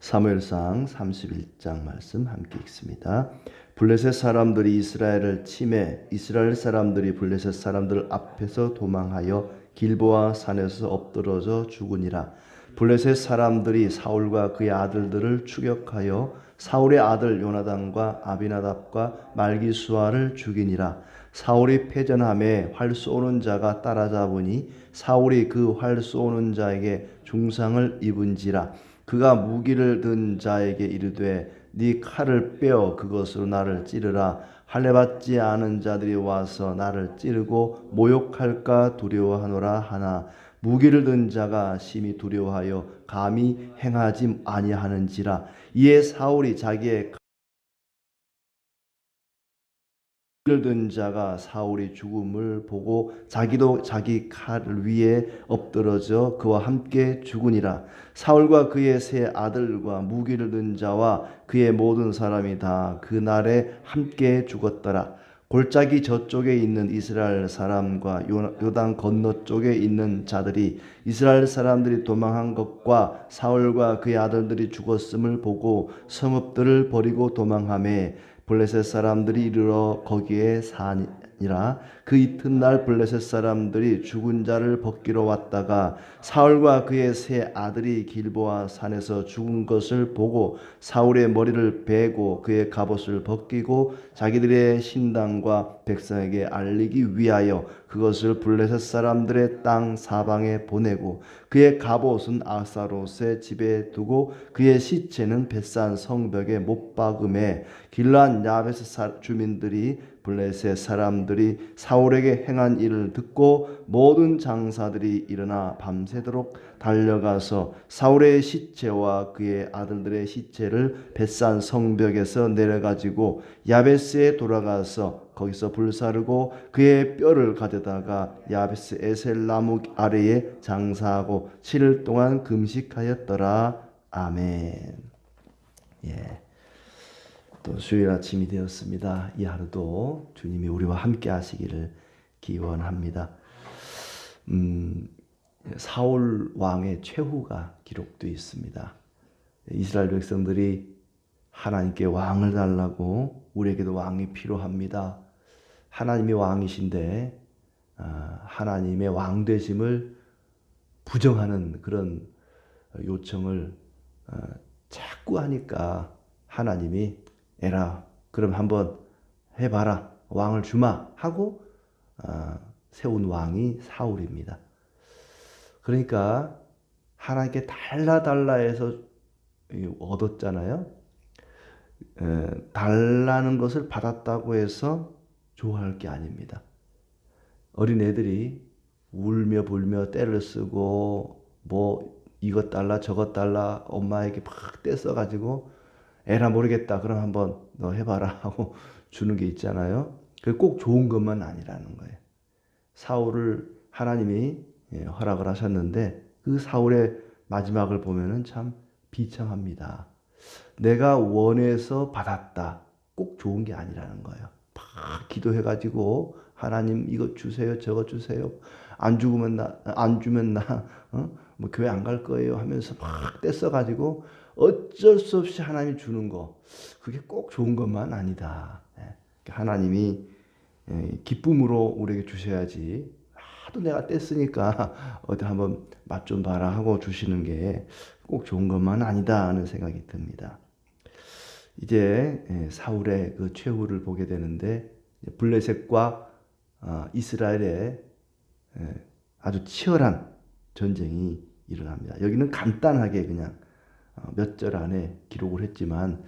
사무엘상 31장 말씀 함께 읽습니다. 블레셋 사람들이 이스라엘을 치매 이스라엘 사람들이 블레셋 사람들 앞에서 도망하여 길보아 산에서 엎드러져 죽으니라. 블레셋 사람들이 사울과 그의 아들들을 추격하여 사울의 아들 요나단과 아비나답과 말기수아를 죽이니라. 사울이 패전함에 활 쏘는 자가 따라잡으니 사울이 그 활 쏘는 자에게 중상을 입은지라. 그가 무기를 든 자에게 이르되 네 칼을 빼어 그것으로 나를 찌르라. 할례 받지 않은 자들이 와서 나를 찌르고 모욕할까 두려워하노라 하나 무기를 든 자가 심히 두려워하여 감히 행하지 아니하는지라. 이에 사울이 자기의 칼을 든 자가 사울이 죽음을 보고 자기도 자기 칼 위에 엎드러져 그와 함께 죽으니라. 사울과 그의 세 아들과 무기를 든 자와 그의 모든 사람이 다 그날에 함께 죽었더라. 골짜기 저쪽에 있는 이스라엘 사람과 요단 건너쪽에 있는 자들이 이스라엘 사람들이 도망한 것과 사울과 그의 아들들이 죽었음을 보고 성읍들을 버리고 도망하매 블레셋 사람들이 이르러 거기에 사니라. 그 이튿날 블레셋 사람들이 죽은 자를 벗기러 왔다가 사울과 그의 세 아들이 길보아 산에서 죽은 것을 보고 사울의 머리를 베고 그의 갑옷을 벗기고 자기들의 신당과 백성에게 알리기 위하여 그것을 블레셋 사람들의 땅 사방에 보내고 그의 갑옷은 아사롯의 집에 두고 그의 시체는 벳산 성벽에 못 박음에 길르앗 야베스 주민들이 블레셋 사람들이 사울에게 행한 일을 듣고 모든 장사들이 일어나 밤새도록 달려가서 사울의 시체와 그의 아들들의 시체를 벳산 성벽에서 내려가지고 야베스에 돌아가서 거기서 불사르고 그의 뼈를 가져다가 야베스 에셀 나무 아래에 장사하고 7일 동안 금식하였더라. 아멘. 예. 또 수요일 아침이 되었습니다. 이 하루도 주님이 우리와 함께 하시기를 기원합니다. 사울 왕의 최후가 기록되어 있습니다. 이스라엘 백성들이 하나님께 왕을 달라고 우리에게도 왕이 필요합니다. 하나님이 왕이신데 하나님의 왕되심을 부정하는 그런 요청을 자꾸 하니까 하나님이 에라 그럼 한번 해봐라 왕을 주마 하고 세운 왕이 사울입니다. 그러니까 하나님께 달라 해서 얻었잖아요. 달라는 것을 받았다고 해서 좋아할 게 아닙니다. 어린애들이 울며 불며 떼를 쓰고 뭐 이것 달라 저것 달라 엄마에게 막 떼써가지고 에라 모르겠다 그럼 한번 너 해봐라 하고 주는 게 있잖아요. 그게 꼭 좋은 것만 아니라는 거예요. 사울을 하나님이 허락을 하셨는데 그 사울의 마지막을 보면은 참 비참합니다. 내가 원해서 받았다. 꼭 좋은 게 아니라는 거예요. 막 기도해가지고 하나님 이것 주세요, 저것 주세요. 안 주면 나 뭐 교회 안 갈 거예요 하면서 막 떼써가지고 어쩔 수 없이 하나님이 주는 거 그게 꼭 좋은 것만 아니다. 하나님이 기쁨으로 우리에게 주셔야지. 하도 내가 뗐으니까 어디 한번 맛 좀 봐라 하고 주시는 게 꼭 좋은 것만 아니다 하는 생각이 듭니다. 이제 사울의 그 최후를 보게 되는데 블레셋과 이스라엘의 아주 치열한 전쟁이 일어납니다. 여기는 간단하게 그냥 몇 절 안에 기록을 했지만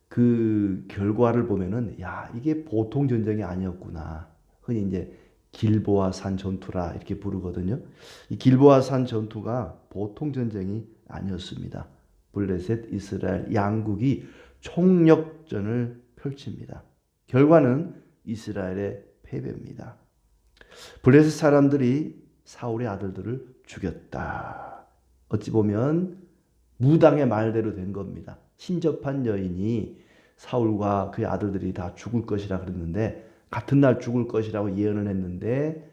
그 결과를 보면은 야 이게 보통 전쟁이 아니었구나. 흔히 이제 길보아 산 전투라 이렇게 부르거든요. 이 길보아 산 전투가 보통 전쟁이 아니었습니다. 블레셋 이스라엘 양국이 총력전을 펼칩니다. 결과는 이스라엘의 패배입니다. 블레셋 사람들이 사울의 아들들을 죽였다. 어찌 보면 무당의 말대로 된 겁니다. 신접한 여인이 사울과 그의 아들들이 다 죽을 것이라 그랬는데 같은 날 죽을 것이라고 예언을 했는데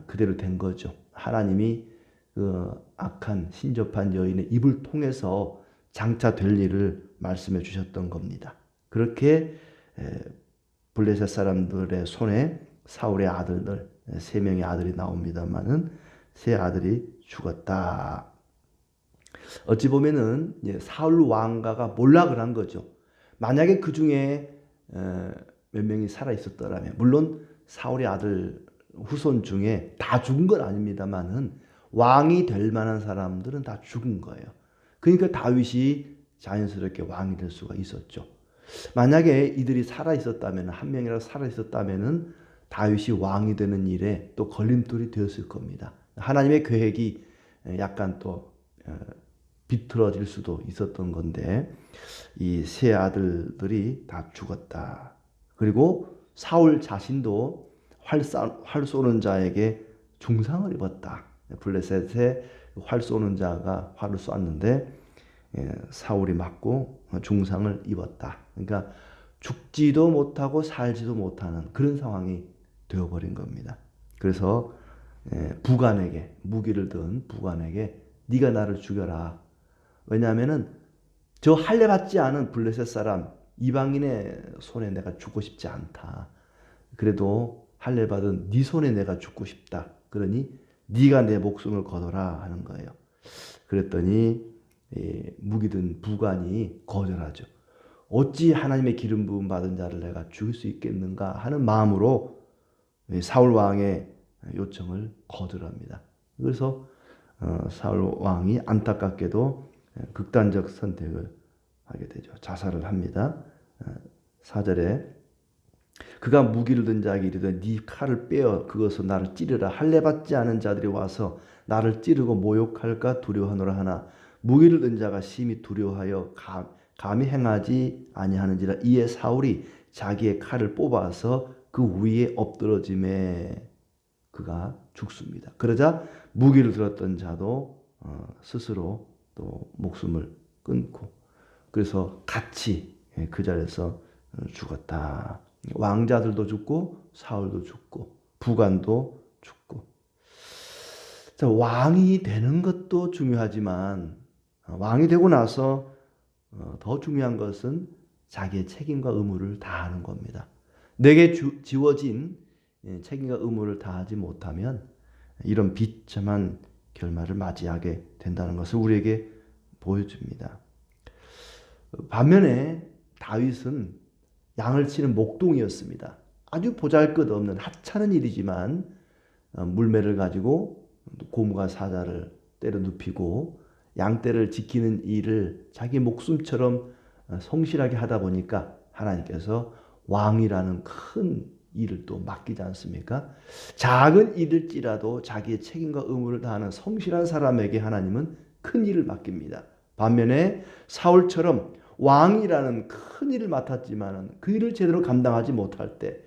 그대로 된 거죠. 하나님이 그 악한 신접한 여인의 입을 통해서 장차 될 일을 말씀해 주셨던 겁니다. 그렇게 블레셋 사람들의 손에 사울의 아들들 3명의 아들이 나옵니다만은 3아들이 죽었다. 어찌 보면은 사울 왕가가 몰락을 한 거죠. 만약에 그 중에 몇 명이 살아 있었더라면, 물론 사울의 아들 후손 중에 다 죽은 건 아닙니다만은 왕이 될 만한 사람들은 다 죽은 거예요. 그러니까 다윗이 자연스럽게 왕이 될 수가 있었죠. 만약에 이들이 살아 있었다면, 한 명이라도 살아 있었다면은 다윗이 왕이 되는 일에 또 걸림돌이 되었을 겁니다. 하나님의 계획이 약간 또 비틀어질 수도 있었던 건데, 이 3아들들이 다 죽었다. 그리고 사울 자신도 활 쏘는 자에게 중상을 입었다. 블레셋에 활 쏘는 자가 활을 쐈는데 사울이 맞고 중상을 입었다. 그러니까 죽지도 못하고 살지도 못하는 그런 상황이 되어버린 겁니다. 그래서 부관에게, 무기를 든 부관에게 네가 나를 죽여라. 왜냐하면은 저 할례 받지 않은 블레셋 사람 이방인의 손에 내가 죽고 싶지 않다. 그래도 할례 받은 네 손에 내가 죽고 싶다. 그러니 네가 내 목숨을 거둬라 하는 거예요. 그랬더니 무기든 부관이 거절하죠. 어찌 하나님의 기름 부음 받은 자를 내가 죽일 수 있겠는가 하는 마음으로 사울 왕의 요청을 거절합니다. 그래서 사울 왕이 안타깝게도 극단적 선택을 하게 되죠. 자살을 합니다. 4절에 그가 무기를 든 자에게 이르되 네 칼을 빼어 그것으로 나를 찌르라. 할례 받지 않은 자들이 와서 나를 찌르고 모욕할까 두려워하노라 하나 무기를 든 자가 심히 두려워하여 감히 행하지 아니하는지라. 이에 사울이 자기의 칼을 뽑아서 그 위에 엎드러짐에 그가 죽습니다. 그러자 무기를 들었던 자도 스스로 또 목숨을 끊고, 그래서 같이 그 자리에서 죽었다. 왕자들도 죽고 사울도 죽고 부관도 죽고. 자, 왕이 되는 것도 중요하지만 왕이 되고 나서 더 중요한 것은 자기의 책임과 의무를 다하는 겁니다. 내게 지워진 책임과 의무를 다하지 못하면 이런 비참한 결말을 맞이하게 된다는 것을 우리에게 보여줍니다. 반면에 다윗은 양을 치는 목동이었습니다. 아주 보잘것없는 하찮은 일이지만 물매를 가지고 고무가 사자를 때려 눕히고 양떼를 지키는 일을 자기 목숨처럼 성실하게 하다 보니까 하나님께서 왕이라는 큰 일을 또 맡기지 않습니까? 작은 일일지라도 자기의 책임과 의무를 다하는 성실한 사람에게 하나님은 큰 일을 맡깁니다. 반면에 사울처럼 왕이라는 큰 일을 맡았지만 그 일을 제대로 감당하지 못할 때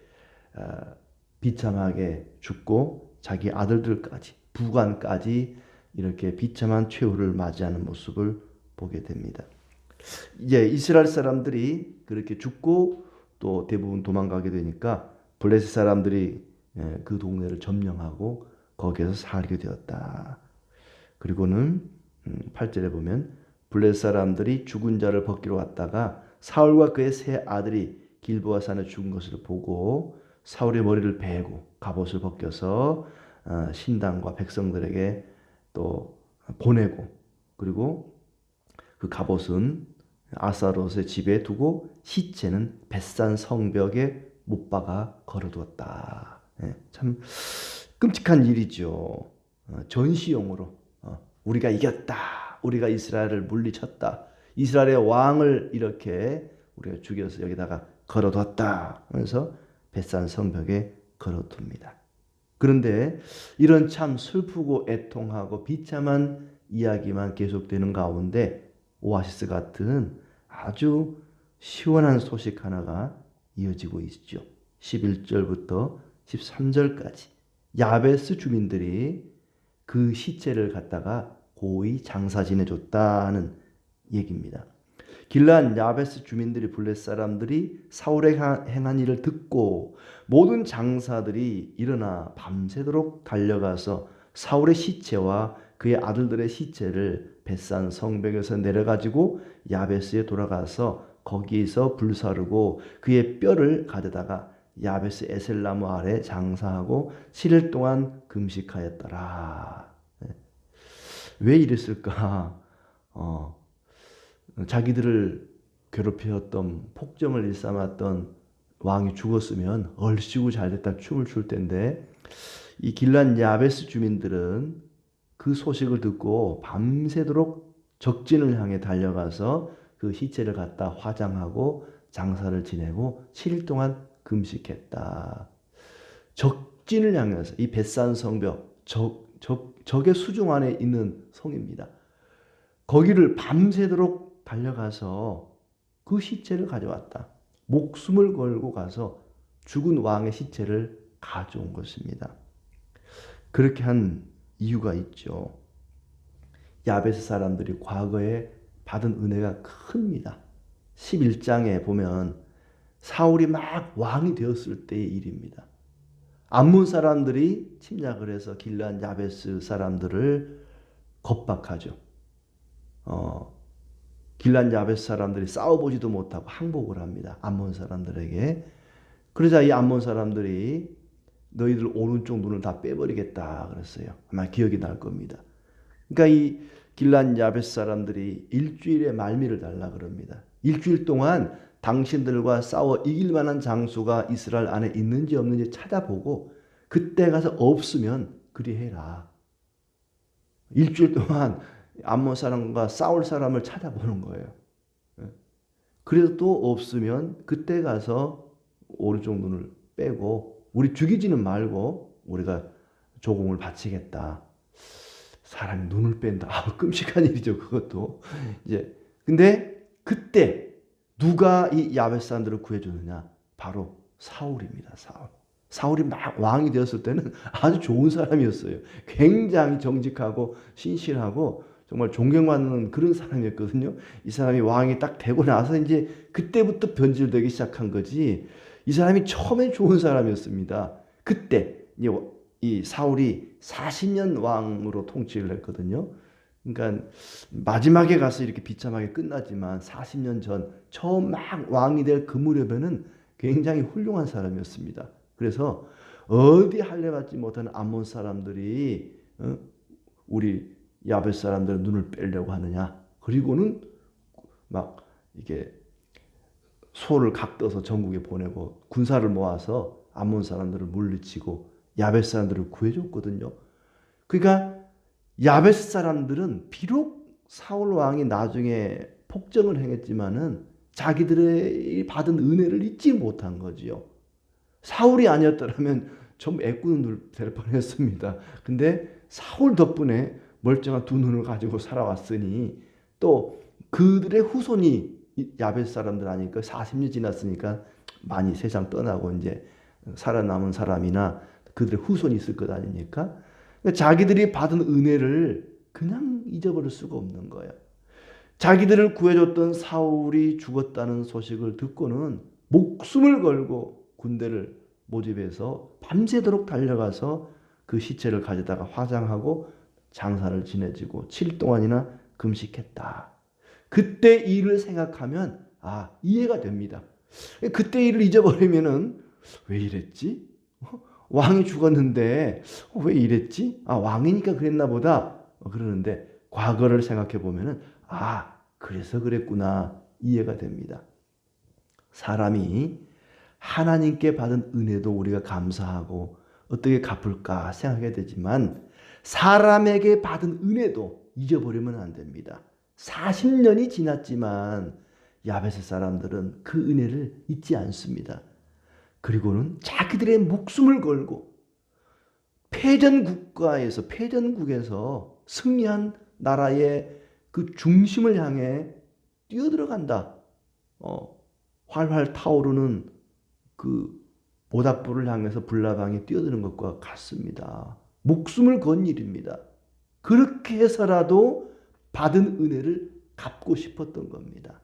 비참하게 죽고 자기 아들들까지 부관까지 이렇게 비참한 최후를 맞이하는 모습을 보게 됩니다. 이제 이스라엘 사람들이 그렇게 죽고 또 대부분 도망가게 되니까 블레셋 사람들이 그 동네를 점령하고 거기에서 살게 되었다. 그리고는 8절에 보면 블레셋 사람들이 죽은 자를 벗기러 왔다가 사울과 그의 3아들이 길보아 산에 죽은 것을 보고 사울의 머리를 베고 갑옷을 벗겨서 신당과 백성들에게 또 보내고, 그리고 그 갑옷은 아사롯의 집에 두고 시체는 벳산 성벽에 못 박아 걸어두었다. 참 끔찍한 일이죠. 전시용으로 우리가 이겼다, 우리가 이스라엘을 물리쳤다, 이스라엘의 왕을 이렇게 우리가 죽여서 여기다가 걸어뒀다 하면서 벳산 성벽에 걸어둡니다. 그런데 이런 참 슬프고 애통하고 비참한 이야기만 계속되는 가운데 오아시스 같은 아주 시원한 소식 하나가 이어지고 있죠. 11절부터 13절까지 야베스 주민들이 그 시체를 갖다가 고이 장사 지내줬다는 얘기입니다. 길르앗 야베스 주민들이 블레셋 사람들이 사울의 행한 일을 듣고 모든 장사들이 일어나 밤새도록 달려가서 사울의 시체와 그의 아들들의 시체를 벳산 성벽에서 내려가지고 야베스에 돌아가서 거기에서 불사르고 그의 뼈를 가져다가 야베스 에셀나무 아래 장사하고 7일 동안 금식하였더라. 왜 이랬을까? 자기들을 괴롭혔던 폭정을 일삼았던 왕이 죽었으면 얼씨구 잘됐다 춤을 출 텐데 이 길란 야베스 주민들은 그 소식을 듣고 밤새도록 적진을 향해 달려가서 그 시체를 갖다 화장하고 장사를 지내고 7일 동안 금식했다. 적진을 향해서 이 벳산 성벽 적의 수중 안에 있는 성입니다. 거기를 밤새도록 달려가서 그 시체를 가져왔다. 목숨을 걸고 가서 죽은 왕의 시체를 가져온 것입니다. 그렇게 한 이유가 있죠. 야베스 사람들이 과거에 받은 은혜가 큽니다. 11장에 보면 사울이 막 왕이 되었을 때의 일입니다. 암몬 사람들이 침략을 해서 길란 야베스 사람들을 겁박하죠. 길란 야베스 사람들이 싸워보지도 못하고 항복을 합니다. 암몬 사람들에게. 그러자 이 암몬 사람들이 너희들 오른쪽 눈을 다 빼버리겠다 그랬어요. 아마 기억이 날 겁니다. 그러니까 이 길란 야베스 사람들이 일주일의 말미를 달라 그럽니다. 일주일 동안 당신들과 싸워 이길 만한 장소가 이스라엘 안에 있는지 없는지 찾아보고 그때 가서 없으면 그리해라. 일주일 동안 암몬 사람과 싸울 사람을 찾아보는 거예요. 그래도 없으면 그때 가서 오른쪽 눈을 빼고 우리 죽이지는 말고 우리가 조공을 바치겠다. 사람이 눈을 뺀다. 끔찍한 일이죠, 그것도. 이제 근데 그때 누가 이 야베스 사람들을 구해주느냐? 바로 사울입니다. 사울이 막 왕이 되었을 때는 아주 좋은 사람이었어요. 굉장히 정직하고 신실하고 정말 존경받는 그런 사람이었거든요. 이 사람이 왕이 딱 되고 나서 이제 그때부터 변질되기 시작한 거지. 이 사람이 처음엔 좋은 사람이었습니다. 그때 이 사울이 40년 왕으로 통치를 했거든요. 그러니까 마지막에 가서 이렇게 비참하게 끝나지만 40년 전 처음 막 왕이 될 그 무렵에는 굉장히 훌륭한 사람이었습니다. 그래서 어디 할례받지 못하는 암몬 사람들이 우리 야베스 사람들의 눈을 빼려고 하느냐. 그리고는 막 이게 소를 각떠서 전국에 보내고 군사를 모아서 암몬 사람들을 물리치고 야베스 사람들을 구해줬거든요. 그러니까 야베스 사람들은 비록 사울 왕이 나중에 폭정을 행했지만은 자기들의 받은 은혜를 잊지 못한 거지요. 사울이 아니었더라면 전부 애꾸는 될 뻔했습니다. 근데 사울 덕분에 멀쩡한 두 눈을 가지고 살아왔으니 또 그들의 후손이 야베스 사람들 아니까 40년 지났으니까 많이 세상 떠나고 이제 살아남은 사람이나 그들의 후손이 있을 것 아닙니까? 자기들이 받은 은혜를 그냥 잊어버릴 수가 없는 거예요. 자기들을 구해줬던 사울이 죽었다는 소식을 듣고는 목숨을 걸고 군대를 모집해서 밤새도록 달려가서 그 시체를 가져다가 화장하고 장사를 지내지고 7일 동안이나 금식했다. 그때 일을 생각하면 이해가 됩니다. 그때 일을 잊어버리면은 왜 이랬지? 왕이 죽었는데 왜 이랬지? 왕이니까 그랬나 보다. 그러는데 과거를 생각해 보면은 그래서 그랬구나 이해가 됩니다. 사람이 하나님께 받은 은혜도 우리가 감사하고 어떻게 갚을까 생각하게 되지만 사람에게 받은 은혜도 잊어버리면 안 됩니다. 40년이 지났지만 야베스 사람들은 그 은혜를 잊지 않습니다. 그리고는 자기들의 목숨을 걸고 패전국에서 승리한 나라의 그 중심을 향해 뛰어들어간다. 활활 타오르는 그 모닥불을 향해서 불나방에 뛰어드는 것과 같습니다. 목숨을 건 일입니다. 그렇게 해서라도 받은 은혜를 갚고 싶었던 겁니다.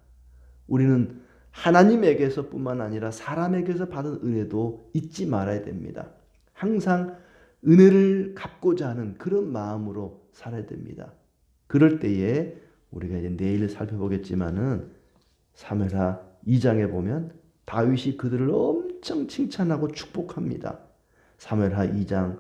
우리는 하나님에게서뿐만 아니라 사람에게서 받은 은혜도 잊지 말아야 됩니다. 항상 은혜를 갚고자 하는 그런 마음으로 살아야 됩니다. 그럴 때에 우리가 이제 내일 살펴보겠지만은 사무엘하 2장에 보면 다윗이 그들을 엄청 칭찬하고 축복합니다. 사무엘하 2장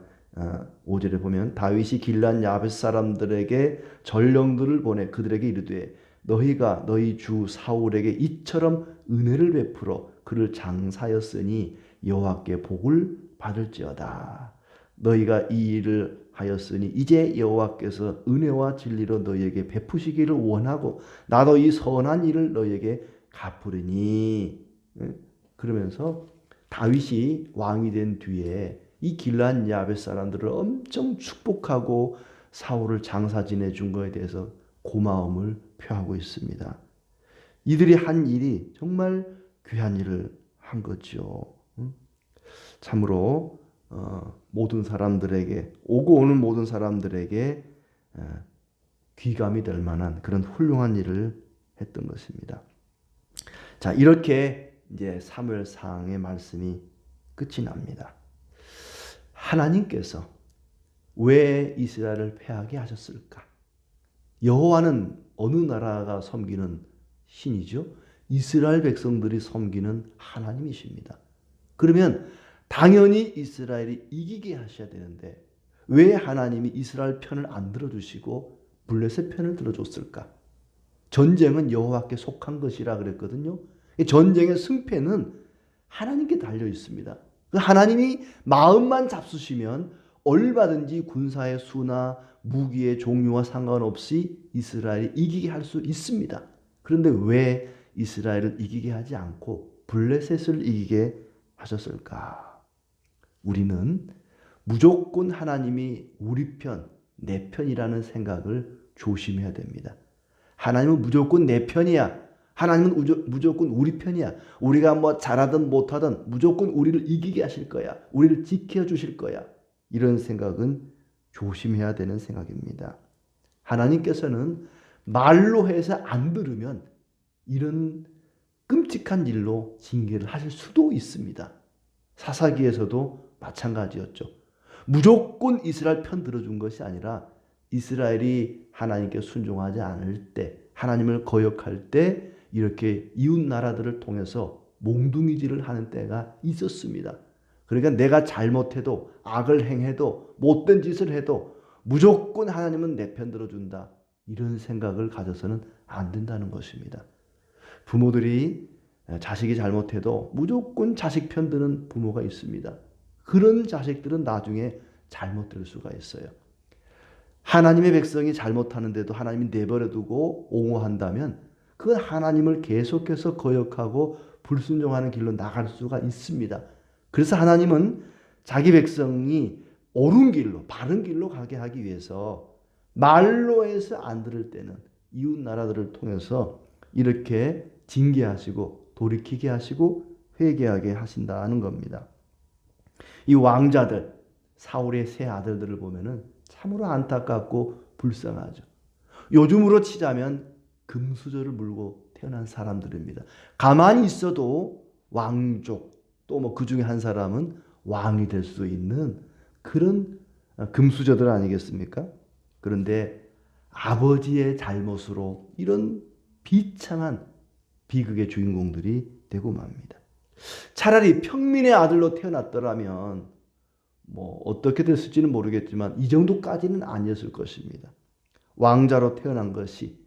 5절에 보면 다윗이 길르앗 야베스 사람들에게 전령들을 보내 그들에게 이르되 너희가 너희 주 사울에게 이처럼 은혜를 베풀어 그를 장사하였으니 여호와께 복을 받을지어다. 너희가 이 일을 하였으니 이제 여호와께서 은혜와 진리로 너희에게 베푸시기를 원하고 나도 이 선한 일을 너희에게 갚으리니. 그러면서 다윗이 왕이 된 뒤에 이 길르앗 야베스 사람들을 엄청 축복하고 사울을 장사 지내준 것에 대해서 고마움을 표하고 있습니다. 이들이 한 일이 정말 귀한 일을 한 거죠. 참으로 모든 사람들에게 오고 오는 모든 사람들에게 귀감이 될 만한 그런 훌륭한 일을 했던 것입니다. 자, 이렇게 이제 사무엘상의 말씀이 끝이 납니다. 하나님께서 왜 이스라엘을 패하게 하셨을까? 여호와는 어느 나라가 섬기는 신이죠? 이스라엘 백성들이 섬기는 하나님이십니다. 그러면 당연히 이스라엘이 이기게 하셔야 되는데 왜 하나님이 이스라엘 편을 안 들어주시고 블레셋 편을 들어줬을까? 전쟁은 여호와께 속한 것이라 그랬거든요. 전쟁의 승패는 하나님께 달려 있습니다. 하나님이 마음만 잡수시면 얼마든지 군사의 수나 무기의 종류와 상관없이 이스라엘이 이기게 할 수 있습니다. 그런데 왜 이스라엘을 이기게 하지 않고 블레셋을 이기게 하셨을까? 우리는 무조건 하나님이 우리 편, 내 편이라는 생각을 조심해야 됩니다. 하나님은 무조건 내 편이야. 하나님은 무조건 우리 편이야. 우리가 뭐 잘하든 못하든 무조건 우리를 이기게 하실 거야. 우리를 지켜주실 거야. 이런 생각은 조심해야 되는 생각입니다. 하나님께서는 말로 해서 안 들으면 이런 끔찍한 일로 징계를 하실 수도 있습니다. 사사기에서도 마찬가지였죠. 무조건 이스라엘 편 들어준 것이 아니라 이스라엘이 하나님께 순종하지 않을 때, 하나님을 거역할 때 이렇게 이웃 나라들을 통해서 몽둥이질을 하는 때가 있었습니다. 그러니까 내가 잘못해도 악을 행해도 못된 짓을 해도 무조건 하나님은 내 편 들어준다. 이런 생각을 가져서는 안 된다는 것입니다. 부모들이 자식이 잘못해도 무조건 자식 편 드는 부모가 있습니다. 그런 자식들은 나중에 잘못될 수가 있어요. 하나님의 백성이 잘못하는데도 하나님이 내버려두고 옹호한다면 그건 하나님을 계속해서 거역하고 불순종하는 길로 나갈 수가 있습니다. 그래서 하나님은 자기 백성이 옳은 길로, 바른 길로 가게 하기 위해서 말로 해서 안 들을 때는 이웃 나라들을 통해서 이렇게 징계하시고 돌이키게 하시고 회개하게 하신다는 겁니다. 이 왕자들, 사울의 세 아들들을 보면은 참으로 안타깝고 불쌍하죠. 요즘으로 치자면 금수저를 물고 태어난 사람들입니다. 가만히 있어도 왕족, 또 뭐 그 중에 한 사람은 왕이 될 수 있는 그런 금수저들 아니겠습니까? 그런데 아버지의 잘못으로 이런 비참한 비극의 주인공들이 되고 맙니다. 차라리 평민의 아들로 태어났더라면 뭐 어떻게 됐을지는 모르겠지만 이 정도까지는 아니었을 것입니다. 왕자로 태어난 것이,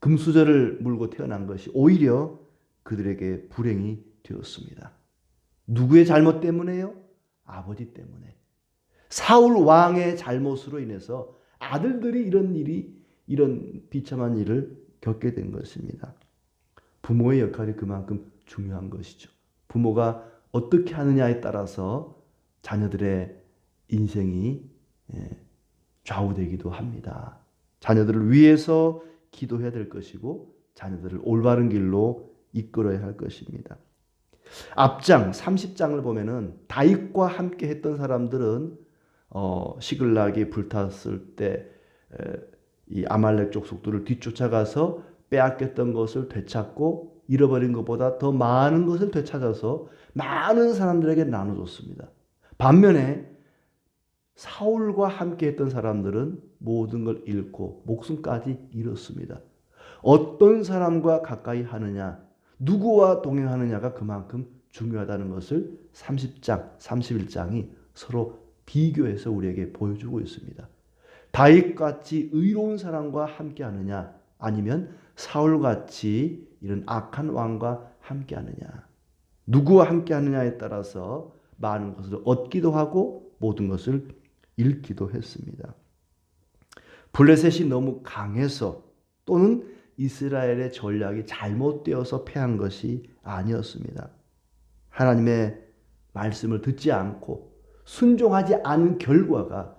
금수저를 물고 태어난 것이 오히려 그들에게 불행이 되었습니다. 누구의 잘못 때문에요? 아버지 때문에. 사울 왕의 잘못으로 인해서 아들들이 이런 비참한 일을 겪게 된 것입니다. 부모의 역할이 그만큼 중요한 것이죠. 부모가 어떻게 하느냐에 따라서 자녀들의 인생이 좌우되기도 합니다. 자녀들을 위해서 기도해야 될 것이고 자녀들을 올바른 길로 이끌어야 할 것입니다. 앞장 30장을 보면은 다윗과 함께 했던 사람들은 시글락이 불탔을 때 이 아말렉 족속들을 뒤쫓아가서 빼앗겼던 것을 되찾고 잃어버린 것보다 더 많은 것을 되찾아서 많은 사람들에게 나눠줬습니다. 반면에 사울과 함께 했던 사람들은 모든 걸 잃고 목숨까지 잃었습니다. 어떤 사람과 가까이 하느냐, 누구와 동행하느냐가 그만큼 중요하다는 것을 30장, 31장이 서로 비교해서 우리에게 보여주고 있습니다. 다윗같이 의로운 사람과 함께 하느냐, 아니면 사울같이 이런 악한 왕과 함께 하느냐. 누구와 함께 하느냐에 따라서 많은 것을 얻기도 하고 모든 것을 잃기도 했습니다. 블레셋이 너무 강해서 또는 이스라엘의 전략이 잘못되어서 패한 것이 아니었습니다. 하나님의 말씀을 듣지 않고 순종하지 않은 결과가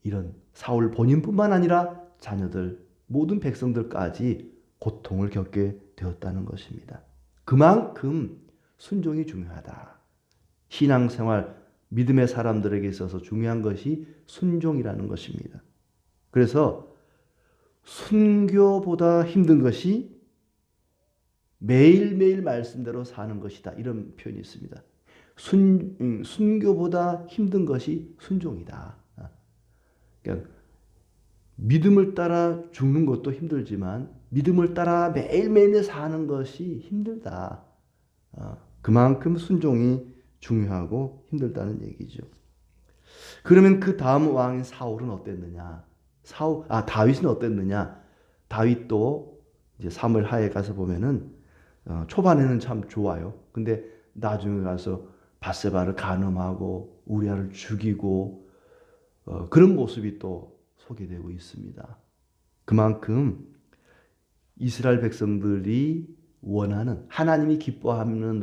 이런 사울 본인뿐만 아니라 자녀들, 모든 백성들까지 고통을 겪게 되었다는 것입니다. 그만큼 순종이 중요하다. 신앙생활, 믿음의 사람들에게 있어서 중요한 것이 순종이라는 것입니다. 그래서 순교보다 힘든 것이 매일매일 말씀대로 사는 것이다. 이런 표현이 있습니다. 순교보다 힘든 것이 순종이다. 그러니까 믿음을 따라 죽는 것도 힘들지만 믿음을 따라 매일매일 사는 것이 힘들다. 그만큼 순종이 중요하고 힘들다는 얘기죠. 그러면 그 다음 왕인 사울은 어땠느냐? 다윗은 어땠느냐? 다윗도 이제 사무엘 하에 가서 보면은 초반에는 참 좋아요. 근데 나중에 가서 밧세바를 간음하고 우리아를 죽이고 그런 모습이 또 소개되고 있습니다. 그만큼 이스라엘 백성들이 원하는 하나님이 기뻐하는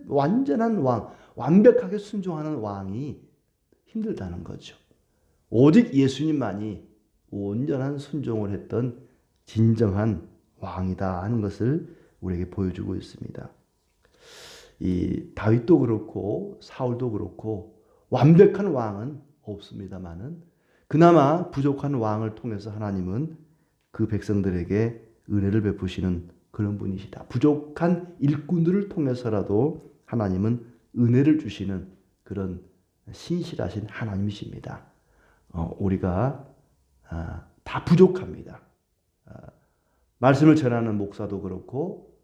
완전한 왕, 완벽하게 순종하는 왕이 힘들다는 거죠. 오직 예수님만이 온전한 순종을 했던 진정한 왕이다 하는 것을 우리에게 보여주고 있습니다. 이 다윗도 그렇고 사울도 그렇고 완벽한 왕은 없습니다만은 그나마 부족한 왕을 통해서 하나님은 그 백성들에게 은혜를 베푸시는 그런 분이시다. 부족한 일꾼들을 통해서라도 하나님은 은혜를 주시는 그런 신실하신 하나님이십니다. 우리가 다 부족합니다. 말씀을 전하는 목사도 그렇고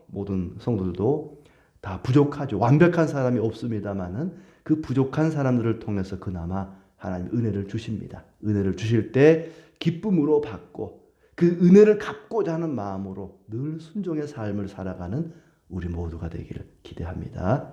모든 성도들도 다 부족하죠. 완벽한 사람이 없습니다만은 그 부족한 사람들을 통해서 그나마 하나님 은혜를 주십니다. 은혜를 주실 때 기쁨으로 받고 그 은혜를 갚고자 하는 마음으로 늘 순종의 삶을 살아가는 우리 모두가 되기를 기대합니다.